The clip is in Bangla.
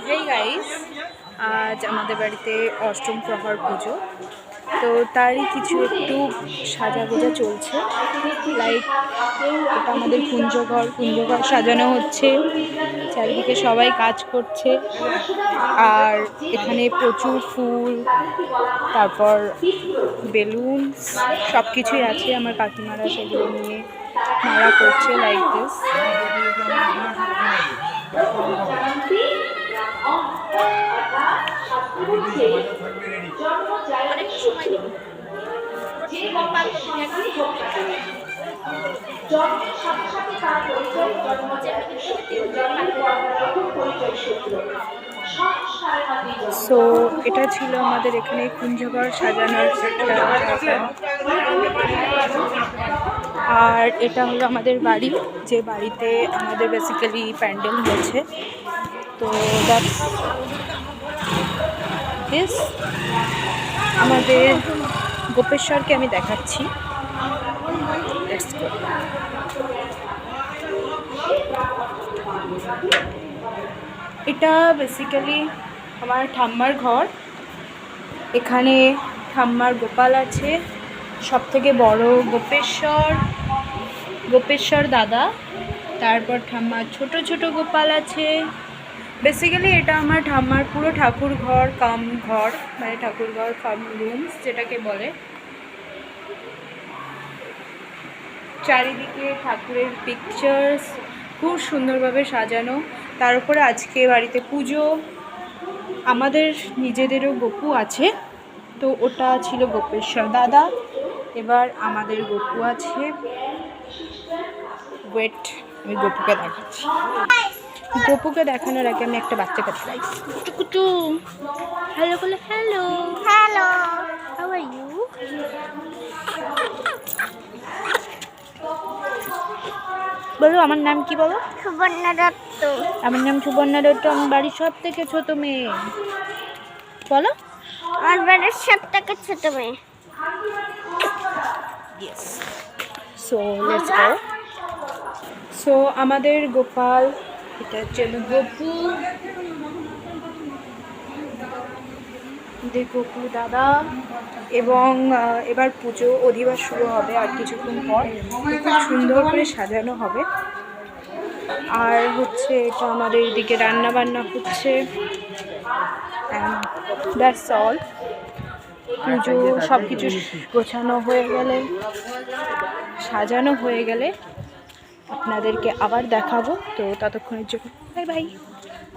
হেই গাইস, আজ আমাদের বাড়িতে অষ্টম প্রহর পুজো। তো তারই কিছু একটু সাজাগোজা চলছে। লাইক এটা আমাদের কুঞ্জঘর সাজানো হচ্ছে, চারিদিকে সবাই কাজ করছে। আর এখানে প্রচুর ফুল, তারপর বেলুন, সব কিছুই আছে। আমার কাকিমারা সেগুলো নিয়ে মালা করছে লাইক দিস। সো এটা ছিল আমাদের এখানে কুঞ্জঘর সাজানোর একটা। আর এটা হলো আমাদের বাড়ি, যে বাড়িতে আমাদের বেসিক্যালি প্যান্ডেল হয়েছে। তো দ্যাটস দিস। আমাদের গোপেশ্বরকে আমি দেখাচ্ছি। এটা বেসিক্যালি আমার ঠাম্মার ঘর। এখানে ঠাম্মার গোপাল আছে, সব থেকে বড় গোপেশ্বর দাদা। তারপর ঠাম্মার ছোট ছোট গোপাল আছে। বেসিক্যালি এটা আমার ঠাম্মার পুরো ঠাকুর ঘর কাম ঘর, মানে ঠাকুর ঘর কাম রুমস যেটাকে বলে। চারিদিকে ঠাকুরের পিকচার্স খুব সুন্দরভাবে সাজানো। তার উপরে আজকে বাড়িতে পুজো। আমাদের নিজেদেরও গপু আছে, তো ওটা ছিল গোপেশ্বর দাদা। এবার আমাদের গপু আছে। ওয়েট, আমি গপুকে দেখাচ্ছি। গপুকে দেখানোর আগে আমি একটা বাচ্চাকে দেখাই। কুটু হ্যালো বলে। Hello hello, how are you? বলো আমার নাম কি? বলো। সুবর্ণা দত্ত। আমার নাম সুবর্ণা দত্ত। আমার বাড়ির সব থেকে ছোট মেয়ে। বলো। আমার বাড়ির সব থেকে ছোট মেয়ে। Yes. So let's go. So আমাদের গোপাল, এটা হচ্ছে গপু, গপু দাদা। এবং এবার পুজো অধিবাস শুরু হবে আর কিছুক্ষণ পর। খুব সুন্দর করে সাজানো হবে। আর হচ্ছে এটা আমাদের এদিকে রান্না বান্না হচ্ছে। That's all. পুজো সব কিছু গোছানো হয়ে গেলে, সাজানো হয়ে গেলে আপনাদেরকে আবার দেখাবো। তো ততক্ষণের জন্য বাই বাই।